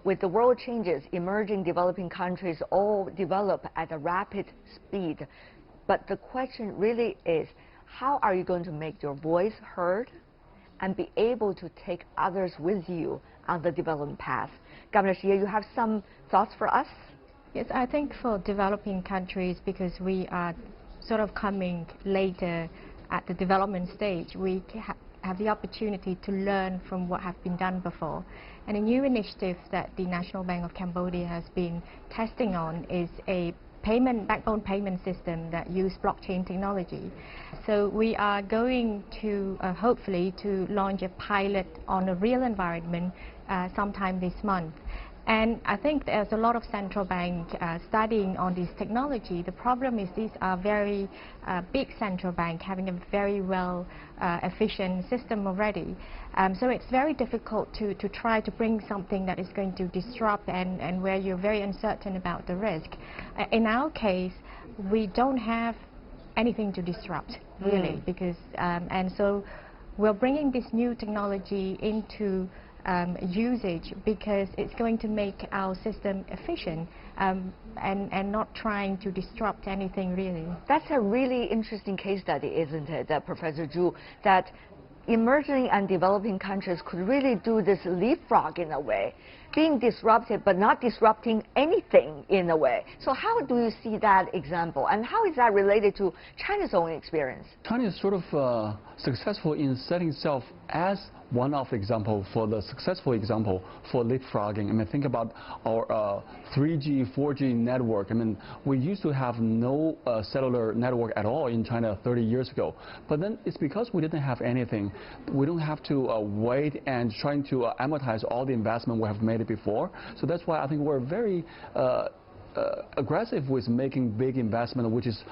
with the world changes, emerging developing countries all develop at a rapid speed. But the question really is, how are you going to make your voice heard and be able to take others with you on the development path? Governor Chea, you have some thoughts for us? Yes, I think for developing countries, because we are sort of coming later at the development stage, we have the opportunity to learn from what has been done before. And a new initiative that the National Bank of Cambodia has been testing on is a backbone payment system that uses blockchain technology. So we are going to hopefully to launch a pilot on a real environment sometime this month. And I think there's a lot of central bank studying on this technology. The problem is these are very big central bank having a very well efficient system already. So it's very difficult to try to bring something that is going to disrupt and where you're very uncertain about the risk. In our case, we don't have anything to disrupt, really, because and so we're bringing this new technology into usage because it's going to make our system efficient and not trying to disrupt anything, really. That's a really interesting case study, isn't it, Professor Zhu, that emerging and developing countries could really do this leapfrog in a way, being disrupted but not disrupting anything in a way. So how do you see that example, and how is that related to China's own experience? China is sort of successful in setting itself as one of the example for the successful example for leapfrogging. I mean, think about our 3G, 4G network. I mean, we used to have no cellular network at all in China 30 years ago. But then it's because we didn't have anything. We don't have to wait and trying to amortize all the investment we have made before. So that's why I think we're very aggressive with making big investment, which is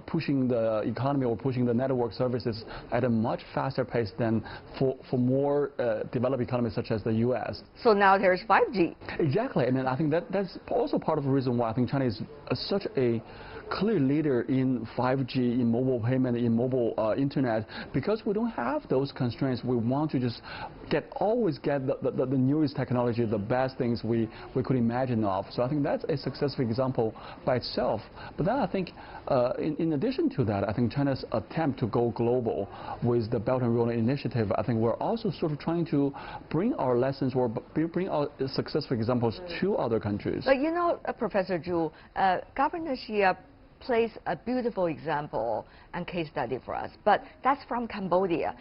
pushing the economy or pushing the network services at a much faster pace than for more developed economies such as the U.S. So now there's 5G. Exactly. I mean, I think that's also part of the reason why I think China is such a clear leader in 5G, in mobile payment, in mobile internet, because we don't have those constraints. We want to just always get the newest technology, the best things we could imagine of. So I think that's a successful example by itself. But then I think in addition to that, I think China's attempt to go global with the Belt and Road Initiative, I think we're also sort of trying to bring our lessons or bring our successful examples to other countries. But you know, Professor Zhu, Governor Chea plays a beautiful example and case study for us, but that's from Cambodia.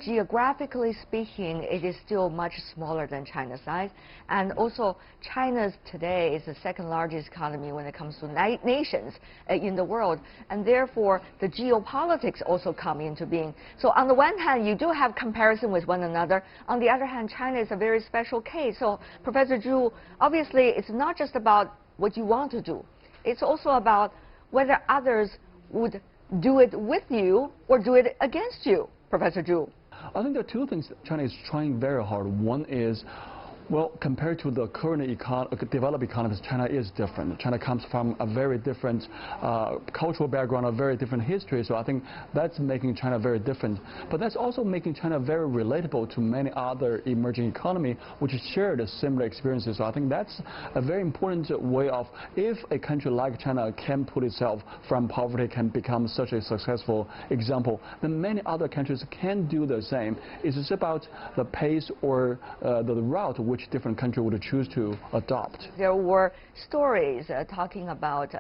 Geographically speaking, it is still much smaller than China's size, and also China's today is the second largest economy when it comes to nations in the world, and therefore the geopolitics also come into being. So on the one hand, you do have comparison with one another. On the other hand, China is a very special case. So Professor Zhu, obviously it's not just about what you want to do. It's also about whether others would do it with you or do it against you, Professor Zhu. I think there are two things that China is trying very hard. One is, well, compared to the current developed economies, China is different. China comes from a very different cultural background, a very different history, so I think that's making China very different. But that's also making China very relatable to many other emerging economies which share the similar experiences. So I think that's a very important way of, if a country like China can put itself from poverty, can become such a successful example, then many other countries can do the same. It's just about the pace or the route which different country would choose to adopt. There were stories talking about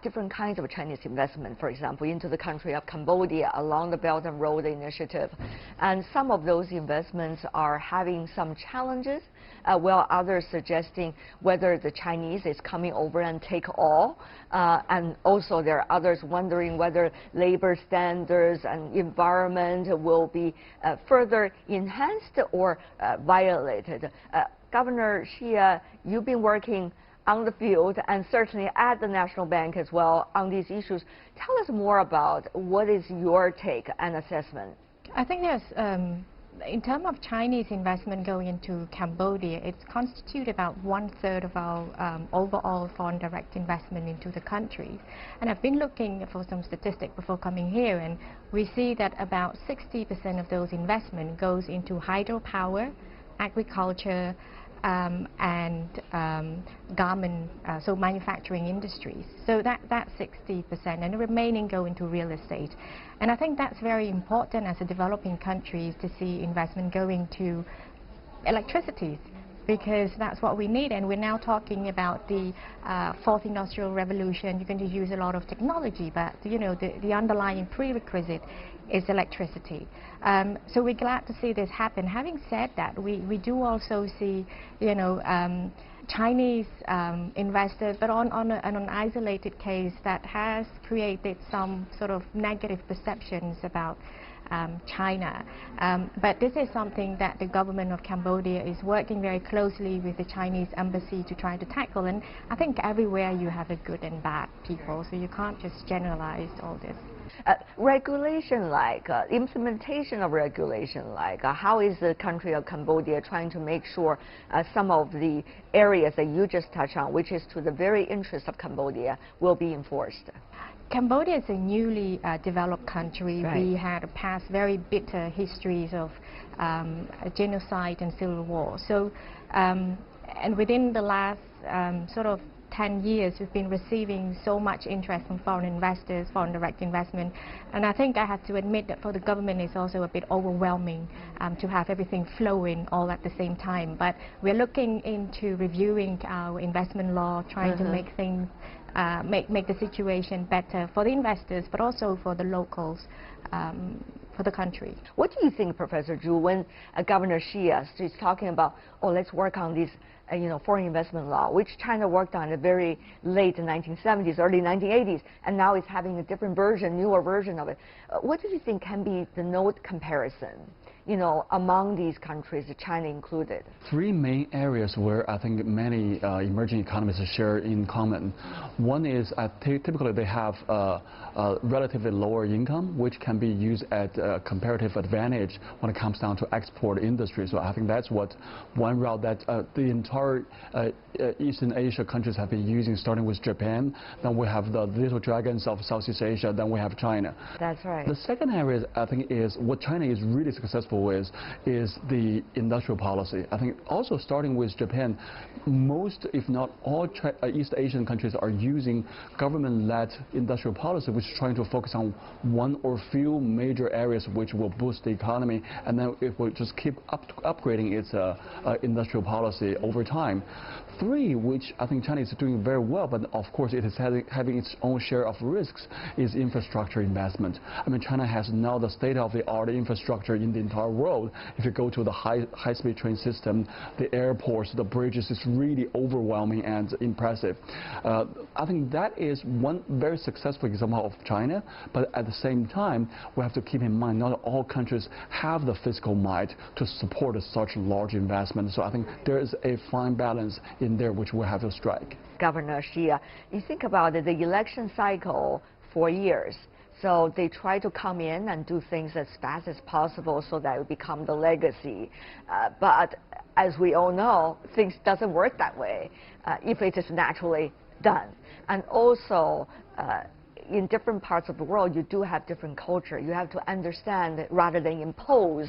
different kinds of Chinese investment, for example, into the country of Cambodia along the Belt and Road Initiative. And some of those investments are having some challenges, while others suggesting whether the Chinese is coming over and take all. And also there are others wondering whether labor standards and environment will be further enhanced or violated. Governor Chea, you've been working on the field and certainly at the National Bank as well on these issues. Tell us more about what is your take and assessment. I think there's, in terms of Chinese investment going into Cambodia, it's constitute about 1/3 of our overall foreign direct investment into the country. And I've been looking for some statistics before coming here, and we see that about 60% of those investment goes into hydropower, agriculture, and garment, so manufacturing industries. So that's 60%, and the remaining go into real estate. And I think that's very important as a developing country to see investment going to electricity, because that's what we need. And we're now talking about the fourth industrial revolution. You're going to use a lot of technology, but you know, the underlying prerequisite is electricity. So we're glad to see this happen. Having said that, we do also see, you know, Chinese investors, but on an isolated case that has created some sort of negative perceptions about China. But this is something that the government of Cambodia is working very closely with the Chinese embassy to try to tackle. And I think everywhere you have a good and bad people, so you can't just generalize all this. Regulation like, implementation of regulation like, how is the country of Cambodia trying to make sure some of the areas that you just touched on, which is to the very interest of Cambodia, will be enforced? Cambodia is a newly developed country. Right. We had past very bitter histories of genocide and civil war. So, and within the last sort of 10 years, we've been receiving so much interest from foreign investors, foreign direct investment. And I think I have to admit that for the government it's also a bit overwhelming to have everything flowing all at the same time. But we're looking into reviewing our investment law, trying to make things, make the situation better for the investors, but also for the locals, for the country. What do you think, Professor Zhu, when Governor Chea is talking about, oh, let's work on this you know, foreign investment law, which China worked on in the very late 1970s, early 1980s, and now it's having a different version, newer version of it. What do you think can be the node comparison, you know, among these countries, China included? Three main areas where I think many emerging economies share in common. One is typically they have a relatively lower income, which can be used as a comparative advantage when it comes down to export industry. So I think that's what one route that the entire Eastern Asia countries have been using, starting with Japan. Then we have the little dragons of Southeast Asia. Then we have China. That's right. The second area, I think, is what China is really successful with is the industrial policy. I think also starting with Japan, most, if not all, East Asian countries are using government-led industrial policy, which is trying to focus on one or few major areas which will boost the economy, and then it will just keep upgrading its industrial policy over time. Three, which I think China is doing very well, but of course it is having its own share of risks, is infrastructure investment. I mean, China has now the state-of-the-art infrastructure in the entire world. If you go to the high-speed train system, the airports, the bridges, it's really overwhelming and impressive. I think that is one very successful example of China, but at the same time, we have to keep in mind not all countries have the fiscal might to support such large investment. So I think there is a fine balance in there which we have to strike. Governor Chea, you think about it, the election cycle, 4 years. So they try to come in and do things as fast as possible so that it will become the legacy. But as we all know, things doesn't work that way if it is naturally done. And also, in different parts of the world, you do have different culture. You have to understand rather than impose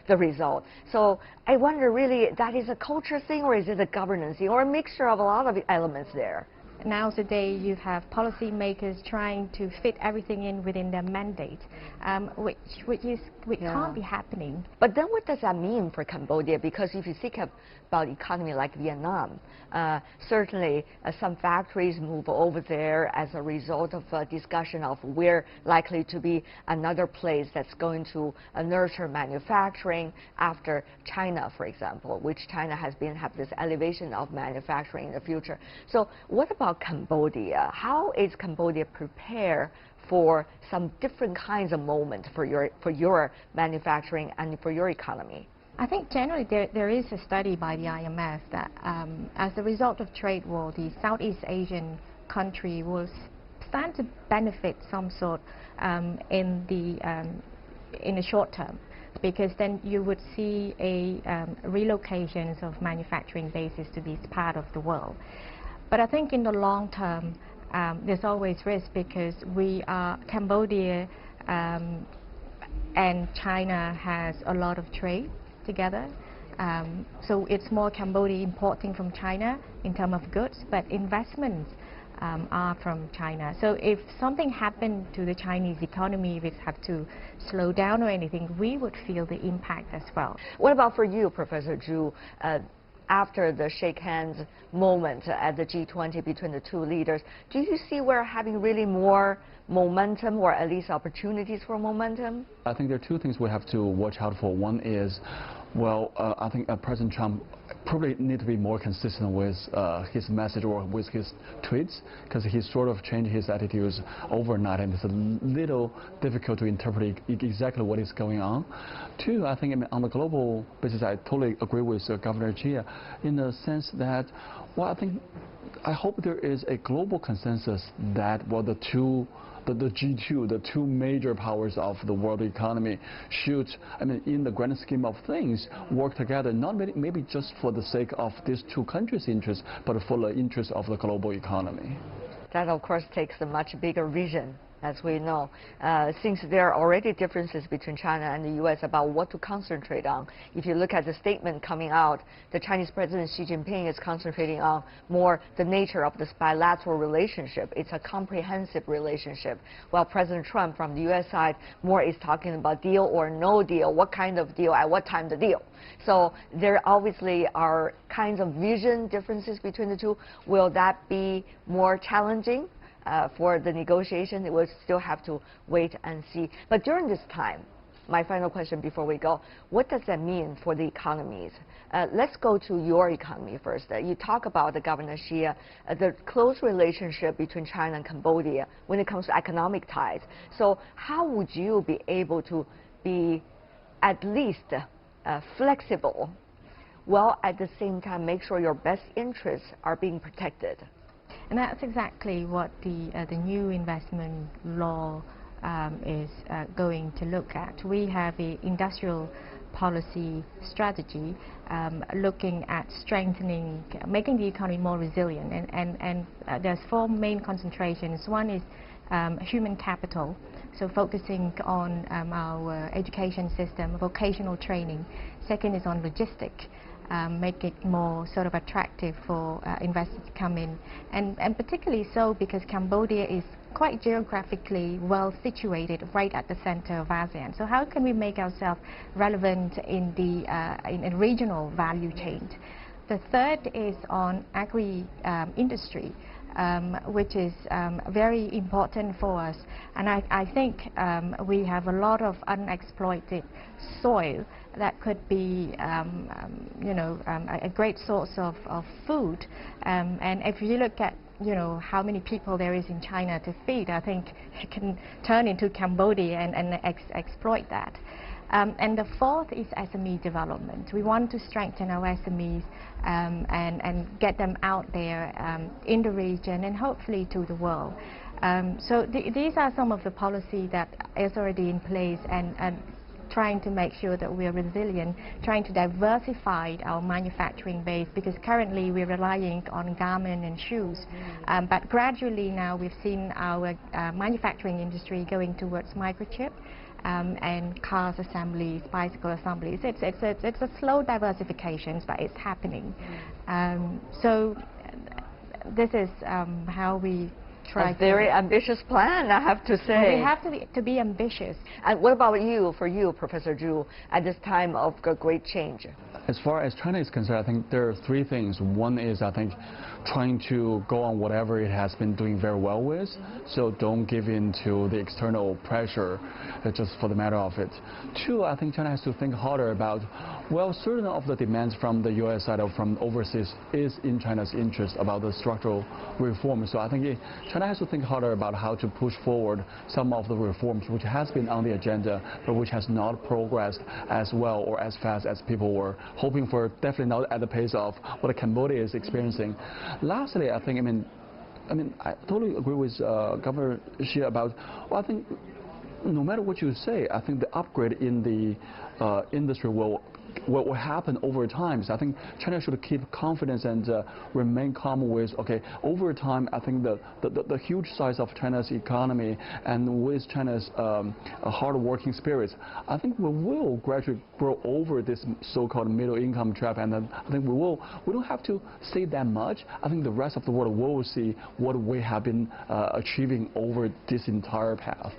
the result. So I wonder, really, that is a culture thing, or is it a governance thing, or a mixture of a lot of elements there? Nowadays, you have policymakers trying to fit everything in within their mandate, which can't be happening. But then what does that mean for Cambodia? Because if you think about economy like Vietnam, certainly some factories move over there as a result of a discussion of where likely to be another place that's going to nurture manufacturing after China, for example, which China has been have this elevation of manufacturing in the future. So what about Cambodia? How is Cambodia prepared for some different kinds of moments for your manufacturing and for your economy? I think generally there is a study by the IMF that as a result of trade war, the Southeast Asian country will stand to benefit some sort in the short term, because then you would see a relocations of manufacturing bases to this part of the world. But I think in the long term, there's always risk, because Cambodia and China has a lot of trade together. So it's more Cambodia importing from China in terms of goods, but investments are from China. So if something happened to the Chinese economy, if it had to slow down or anything, we would feel the impact as well. What about for you, Professor Zhu? After the shake hands moment at the G20 between the two leaders, do you see we're having really more momentum, or at least opportunities for momentum? I think there are two things we have to watch out for. One is, well, I think President Trump probably need to be more consistent with his message or with his tweets, because he sort of changed his attitudes overnight, and it's a little difficult to interpret exactly what is going on. Two, I think on the global basis, I totally agree with Governor Chea in the sense that, well, I hope there is a global consensus that, well, the G2, the two major powers of the world economy should, in the grand scheme of things, work together, not maybe just for the sake of these two countries' interests, but for the interest of the global economy. That, of course, takes a much bigger vision, as we know. Since there are already differences between China and the U.S. about what to concentrate on, if you look at the statement coming out, the Chinese President Xi Jinping is concentrating on more the nature of this bilateral relationship. It's a comprehensive relationship, while President Trump from the U.S. side more is talking about deal or no deal, what kind of deal, at what time the deal. So there obviously are kinds of vision differences between the two. Will that be more challenging for the negotiation? We'll still have to wait and see. But during this time, my final question before we go, what does that mean for the economies? Let's go to your economy first. You talk about the Governor Xi, the close relationship between China and Cambodia when it comes to economic ties. So how would you be able to be at least flexible, while at the same time make sure your best interests are being protected? And that's exactly what the new investment law is going to look at. We have an industrial policy strategy looking at strengthening, making the economy more resilient. And there's four main concentrations. One is human capital, so focusing on our education system, vocational training. Second is on logistics. Make it more sort of attractive for investors to come in, and particularly so because Cambodia is quite geographically well situated right at the center of ASEAN. So how can we make ourselves relevant in the in regional value chain? The third is on agri-industry, which is very important for us. And I think we have a lot of unexploited soil that could be, a great source of food. And if you look at, how many people there is in China to feed, I think it can turn into Cambodia and exploit that. And the fourth is SME development. We want to strengthen our SMEs and get them out there in the region and hopefully to the world. So these are some of the policy that is already in place, and trying to make sure that we are resilient, trying to diversify our manufacturing base, because currently we're relying on garment and shoes. But gradually now we've seen our manufacturing industry going towards microchip and cars assemblies, bicycle assemblies. It's a slow diversification, but it's happening. So this is how we try. A very ambitious plan, I have to say. Well, we have to be ambitious. And what about you, for you, Professor Zhu, at this time of great change? As far as China is concerned, I think there are three things. One is, I think, trying to go on whatever it has been doing very well with, so don't give in to the external pressure just for the matter of it. Two, I think China has to think harder about, well, certain of the demands from the U.S. side or from overseas is in China's interest about the structural reforms. So I think China has to think harder about how to push forward some of the reforms which has been on the agenda, but which has not progressed as well or as fast as people were hoping for, definitely not at the pace of what Cambodia is experiencing. Lastly, I think, I totally agree with Governor Xi about, well, I think no matter what you say, I think the upgrade in the industry will what will happen over time. So I think China should keep confidence and remain calm with, okay, over time, I think the huge size of China's economy and with China's hard-working spirit, I think we will gradually grow over this so-called middle income trap, and I think we don't have to say that much. I think the rest of the world will see what we have been achieving over this entire path.